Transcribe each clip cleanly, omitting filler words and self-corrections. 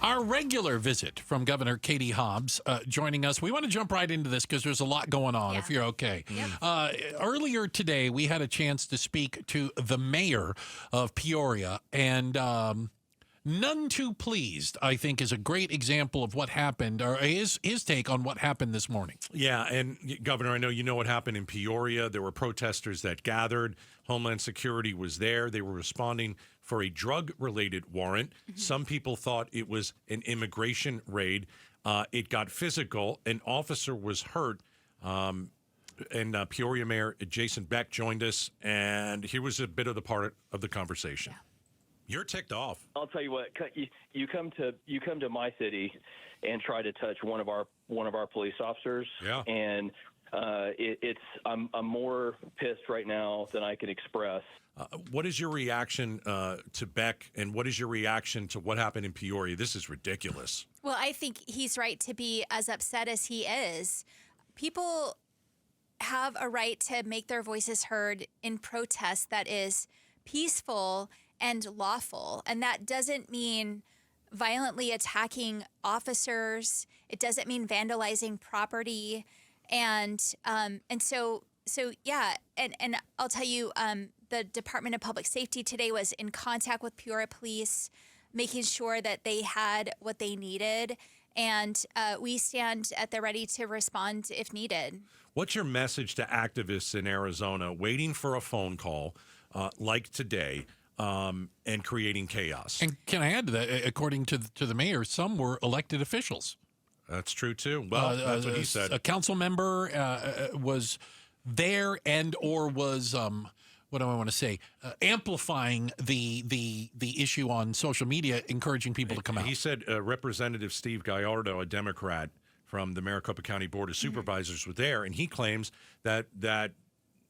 Our regular visit from Governor Katie Hobbs joining us. We want to jump right into this because there's a lot going on, if you're okay. Earlier today, we had a chance to speak to the mayor of Peoria, and none too pleased, I think, is a great example of what happened, or his take on what happened this morning. Yeah, and Governor, I know you know what happened in Peoria. There were protesters that gathered. Homeland Security was there. They were responding for a drug-related warrant. Some people thought it was an immigration raid. It got physical. An officer was hurt. And Peoria Mayor Jason Beck joined us, and here was a bit of the part of the conversation. Yeah. You're ticked off. I'll tell you what. You come to my city and try to touch one of our police officers. Yeah. And I'm more pissed right now than I can express. What is your reaction to Beck, and what is your reaction to what happened in Peoria? This is ridiculous. Well, I think he's right to be as upset as he is. People have a right to make their voices heard in protest that is peaceful and lawful. And that doesn't mean violently attacking officers. It doesn't mean vandalizing property. And so yeah. And I'll tell you, the Department of Public Safety today was in contact with Peoria Police, making sure that they had what they needed. And we stand at the ready to respond if needed. What's your message to activists in Arizona waiting for a phone call like today and creating chaos? And can I add to that, according to the mayor, some were elected officials. That's true, too. Well, that's what he said. A council member was there and or was, what do I want to say, amplifying the issue on social media, encouraging people to come out. He said Representative Steve Gallardo, a Democrat from the Maricopa County Board of Supervisors, was there, and he claims that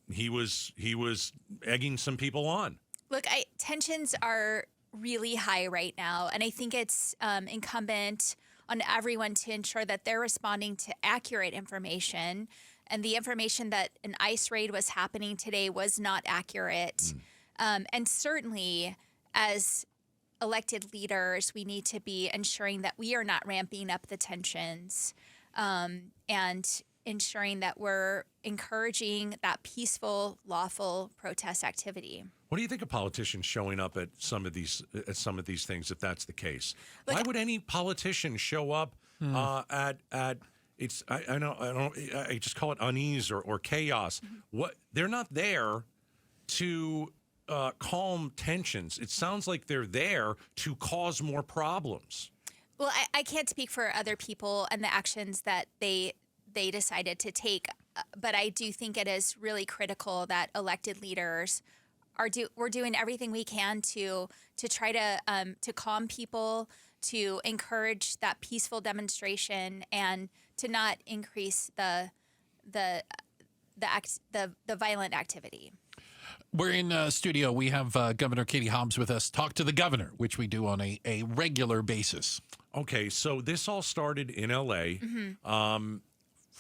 he was egging some people on. Look, tensions are really high right now, and I think it's incumbent on everyone to ensure that they're responding to accurate information. And the information that an ICE raid was happening today was not accurate. And certainly, as elected leaders, we need to be ensuring that we are not ramping up the tensions and ensuring that we're encouraging that peaceful, lawful protest activity. What do you think of politicians showing up at some of these things, if that's the case? Why would any politician show up at it's I just call it unease or chaos. What they're not there to calm tensions. It sounds like they're there to cause more problems. Well, I can't speak for other people and the actions that they decided to take, but I do think it is really critical that elected leaders we're doing everything we can to try to calm people, to encourage that peaceful demonstration, and to not increase the violent activity. We're in studio. We have Governor Katie Hobbs with us. Talk to the governor, which we do on a regular basis. Okay, so this all started in L.A. 4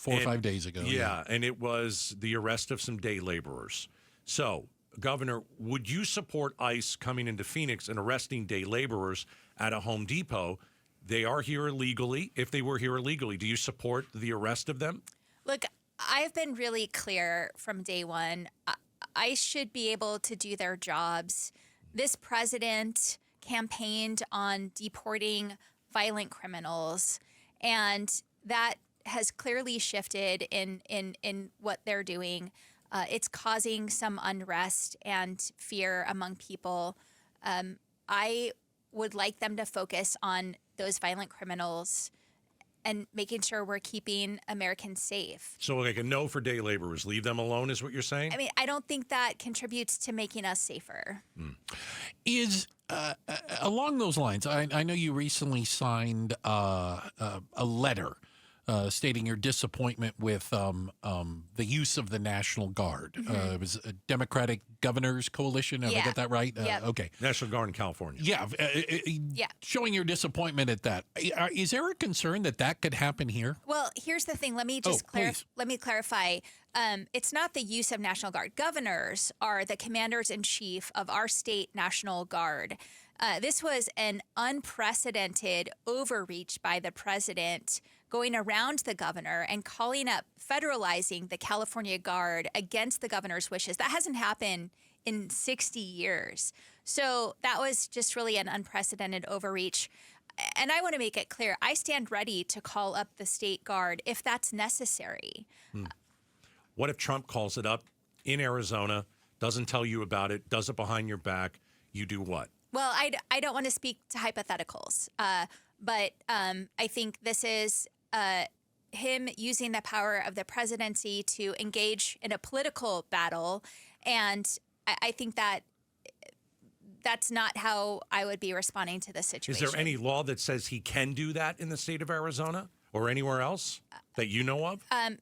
or 5 days ago. Yeah, and it was the arrest of some day laborers. So, Governor, would you support ICE coming into Phoenix and arresting day laborers at a Home Depot? They are here illegally. If they were here illegally, do you support the arrest of them? Look, I've been really clear from day one. ICE should be able to do their jobs. This president campaigned on deporting violent criminals, and that has clearly shifted in what they're doing. It's causing some unrest and fear among people. I would like them to focus on those violent criminals and making sure we're keeping Americans safe. So like a no for day laborers, leave them alone is what you're saying? I mean, I don't think that contributes to making us safer. Is along those lines, I know you recently signed a letter stating your disappointment with the use of the National Guard. It was a Democratic Governors Coalition. Have I got that right? Yep. Okay. National Guard in California. Yeah. Showing your disappointment at that. Is there a concern that could happen here? Well, here's the thing. Let me just clarify. It's not the use of National Guard. Governors are the commanders in chief of our state National Guard. This was an unprecedented overreach by the president, going around the governor and calling up federalizing the California Guard against the governor's wishes. That hasn't happened in 60 years. So that was just really an unprecedented overreach. And I want to make it clear, I stand ready to call up the state guard if that's necessary. What if Trump calls it up in Arizona, doesn't tell you about it, does it behind your back? You do what? Well, I don't want to speak to hypotheticals, but I think this is him using the power of the presidency to engage in a political battle. And I think that that's not how I would be responding to this situation. Is there any law that says he can do that in the state of Arizona or anywhere else that you know of? I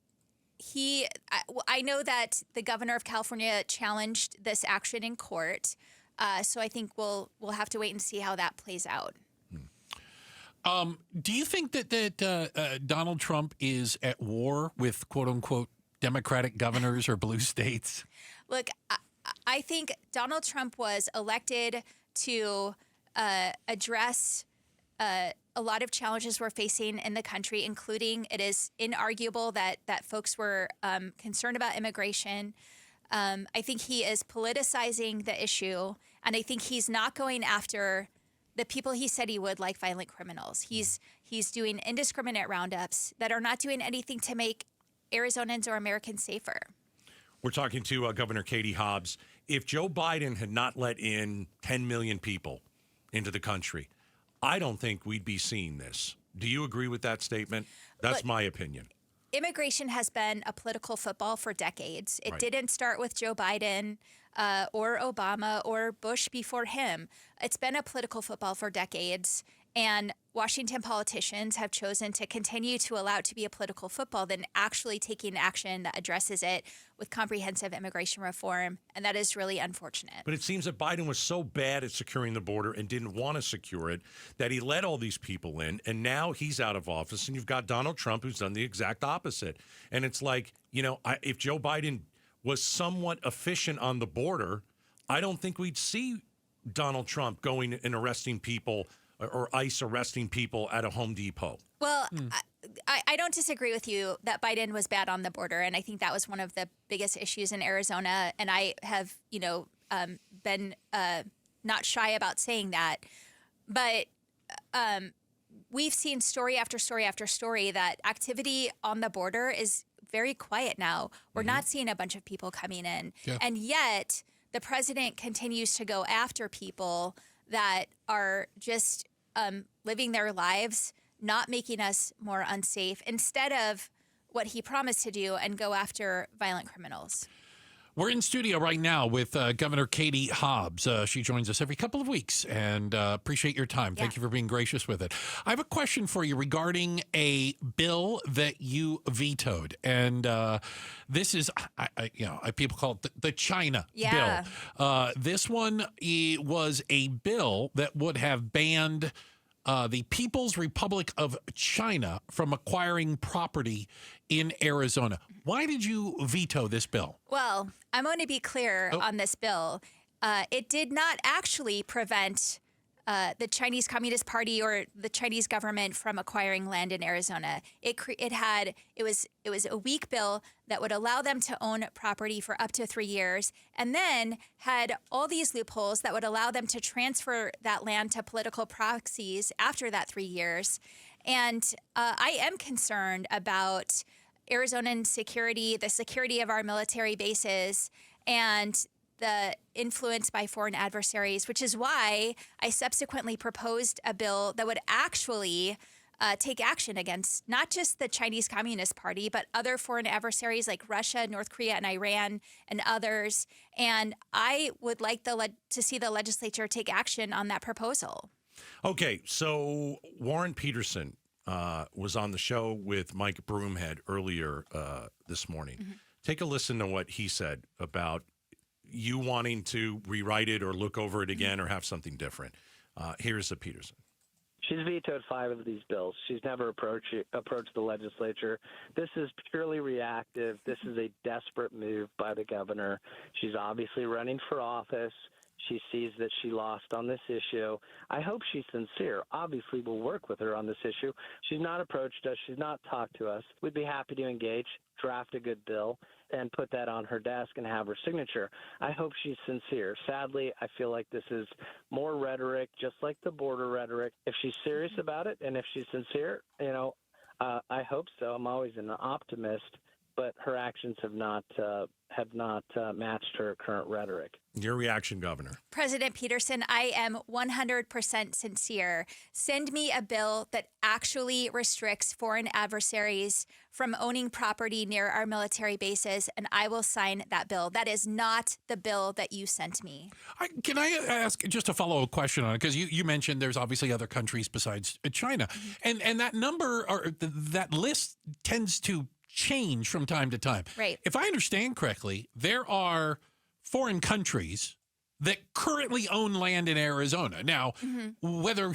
know that the governor of California challenged this action in court. So I think we'll have to wait and see how that plays out. Do you think that Donald Trump is at war with quote unquote Democratic governors or blue states? Look, I think Donald Trump was elected to address a lot of challenges we're facing in the country, including it is inarguable that folks were concerned about immigration. I think he is politicizing the issue, and I think he's not going after the people he said he would, like violent criminals. He's doing indiscriminate roundups that are not doing anything to make Arizonans or Americans safer. We're talking to Governor Katie Hobbs. If Joe Biden had not let in 10 million people into the country, I don't think we'd be seeing this. Do you agree with that statement? That's my opinion. Immigration has been a political football for decades. It Right. didn't start with Joe Biden or Obama or Bush before him. It's been a political football for decades. And Washington politicians have chosen to continue to allow it to be a political football than actually taking action that addresses it with comprehensive immigration reform. And that is really unfortunate. But it seems that Biden was so bad at securing the border and didn't want to secure it that he let all these people in. And now he's out of office. And you've got Donald Trump, who's done the exact opposite. And it's like, if Joe Biden was somewhat efficient on the border, I don't think we'd see Donald Trump going and arresting people or ICE arresting people at a Home Depot. Well, I don't disagree with you that Biden was bad on the border, and I think that was one of the biggest issues in Arizona. And I have, been not shy about saying that. But we've seen story after story after story that activity on the border is very quiet now. We're not seeing a bunch of people coming in, and yet the president continues to go after people that are just living their lives, not making us more unsafe, instead of what he promised to do and go after violent criminals. We're in studio right now with Governor Katie Hobbs. She joins us every couple of weeks, and appreciate your time. Thank you for being gracious with it. I have a question for you regarding a bill that you vetoed, and this is, people call it the China bill. This one was a bill that would have banned the People's Republic of China from acquiring property in Arizona. Why did you veto this bill? Well, I'm going to be clear on this bill. It did not actually prevent the Chinese Communist Party or the Chinese government from acquiring land in Arizona. It was a weak bill that would allow them to own property for up to 3 years, and then had all these loopholes that would allow them to transfer that land to political proxies after that 3 years. And I am concerned about Arizonan security, the security of our military bases, and the influence by foreign adversaries, which is why I subsequently proposed a bill that would actually take action against not just the Chinese Communist Party, but other foreign adversaries like Russia, North Korea, and Iran, and others. And I would like to see the legislature take action on that proposal. Okay, so Warren Peterson was on the show with Mike Broomhead earlier this morning. Take a listen to what he said about you wanting to rewrite it or look over it again or have something different. Here's the Peterson. She's vetoed 5 of these bills. She's never approached the legislature. This is purely reactive. This is a desperate move by the governor. She's obviously running for office. She sees that she lost on this issue. I hope she's sincere. Obviously, we'll work with her on this issue. She's not approached us. She's not talked to us. We'd be happy to engage, draft a good bill, and put that on her desk and have her signature. I hope she's sincere. Sadly, I feel like this is more rhetoric, just like the border rhetoric. If she's serious about it and if she's sincere, I hope so. I'm always an optimist, but her actions have not matched her current rhetoric. Your reaction, Governor? President Peterson, I am 100% sincere. Send me a bill that actually restricts foreign adversaries from owning property near our military bases, and I will sign that bill. That is not the bill that you sent me. Can I ask just a follow-up question on it? Because you mentioned there's obviously other countries besides China. And that number or that list tends to change from time to time. Right. If I understand correctly, there are foreign countries that currently own land in Arizona. Now, whether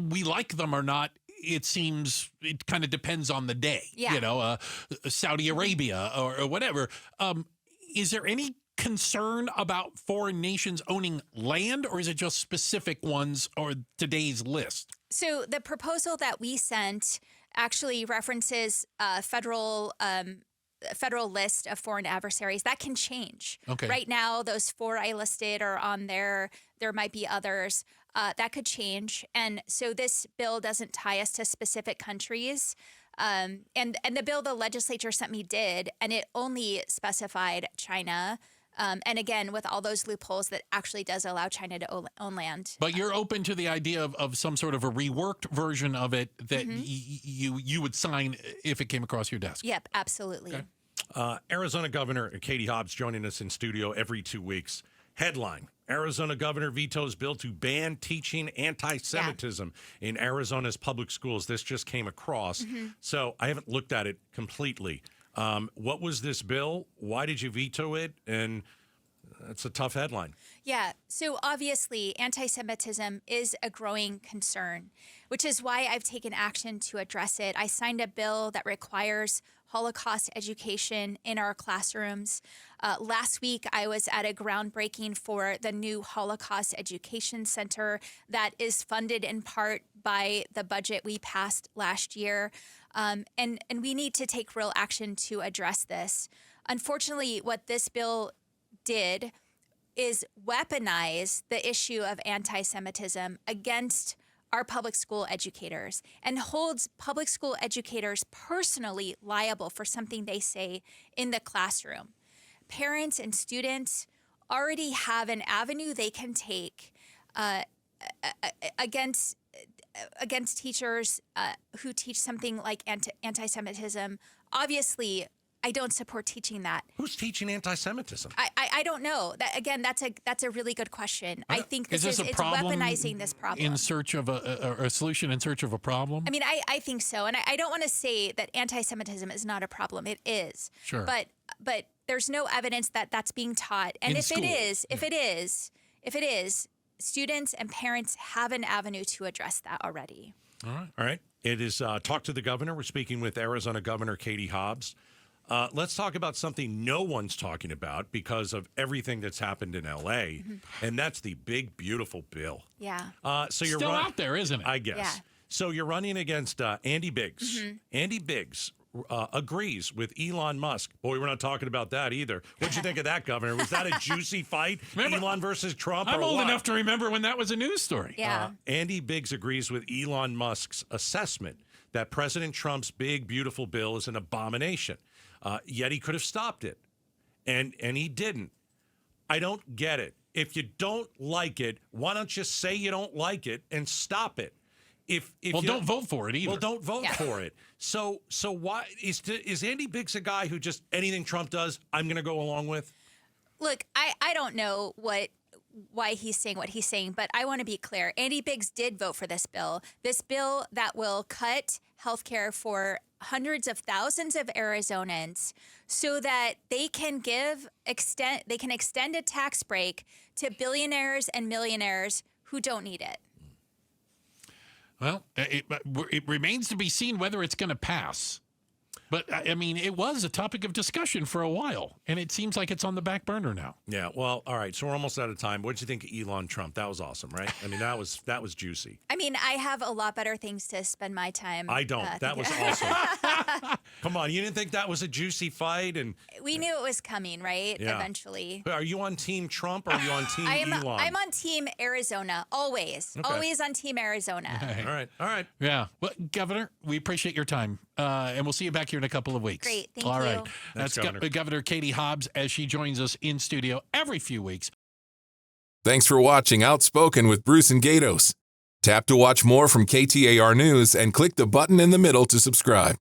we like them or not, it seems it kind of depends on the day. Yeah. Saudi Arabia or whatever. Is there any concern about foreign nations owning land, or is it just specific ones or today's list? So the proposal that we sent actually references a federal list of foreign adversaries. That can change. Okay. Right now, those 4 I listed are on there. There might be others. That could change. And so this bill doesn't tie us to specific countries. And the bill the legislature sent me did, and it only specified China. And again, with all those loopholes, that actually does allow China to own land. But you're open to the idea of some sort of a reworked version of it that you would sign if it came across your desk. Yep, absolutely. Okay. Arizona Governor Katie Hobbs joining us in studio every 2 weeks. Headline: Arizona governor vetoes bill to ban teaching anti-Semitism in Arizona's public schools. This just came across. So I haven't looked at it completely. What was this bill? Why did you veto it? And it's a tough headline. Yeah. So obviously, anti-Semitism is a growing concern, which is why I've taken action to address it. I signed a bill that requires Holocaust education in our classrooms. Last week, I was at a groundbreaking for the new Holocaust Education Center that is funded in part by the budget we passed last year. And we need to take real action to address this. Unfortunately, what this bill did is weaponize the issue of anti-Semitism against our public school educators and holds public school educators personally liable for something they say in the classroom. Parents and students already have an avenue they can take against teachers who teach something like anti-Semitism. Obviously, I don't support teaching that. Who's teaching anti-Semitism? I don't know. That's a really good question. I think it's weaponizing this problem in search of a solution in search of a problem. I mean, I think so, and I don't want to say that anti-Semitism is not a problem. It is. Sure. But there's no evidence that that's being taught, and if it is, students and parents have an avenue to address that already. All right. It is Talk to the Governor. We're speaking with Arizona Governor Katie Hobbs. Let's talk about something no one's talking about because of everything that's happened in L.A., and that's the big, beautiful bill. Yeah. So you're still out there, isn't it? I guess. Yeah. So you're running against Andy Biggs. Andy Biggs agrees with Elon Musk. Boy, we're not talking about that either. What'd you think of that, Governor? Was that a juicy fight? Remember, Elon versus Trump? I'm or old what? enough to remember when that was a news story. Yeah. Andy Biggs agrees with Elon Musk's assessment that President Trump's big, beautiful bill is an abomination. Yet he could have stopped it, and he didn't. I don't get it. If you don't like it, why don't you say you don't like it and stop it? If don't vote for it either. Well, don't vote for it. So why is Andy Biggs a guy who just anything Trump does, I'm going to go along with? Look, I don't know why he's saying what he's saying, but I want to be clear. Andy Biggs did vote for this bill that will cut healthcare for hundreds of thousands of Arizonans so that they can extend a tax break to billionaires and millionaires who don't need it. Well, it remains to be seen whether it's going to pass. But, I mean, it was a topic of discussion for a while, and it seems like it's on the back burner now. Yeah, well, all right. So we're almost out of time. What did you think of Elon Trump? That was awesome, right? I mean, that was juicy. I mean, I have a lot better things to spend my time. I don't. That was awesome. Come on, you didn't think that was a juicy fight? And we knew it was coming, right? Yeah. Eventually. Are you on Team Trump or are you on Team Elon? I'm on Team Arizona, always. Okay. Always on Team Arizona. All right. Yeah. Well, Governor, we appreciate your time, and we'll see you back here in a couple of weeks. Great. Thank All you. right. Thanks, That's Governor. Governor Katie Hobbs as she joins us in studio every few weeks. Thanks for watching Outspoken with Bruce and Gaydos. Tap to watch more from KTAR News and click the button in the middle to subscribe.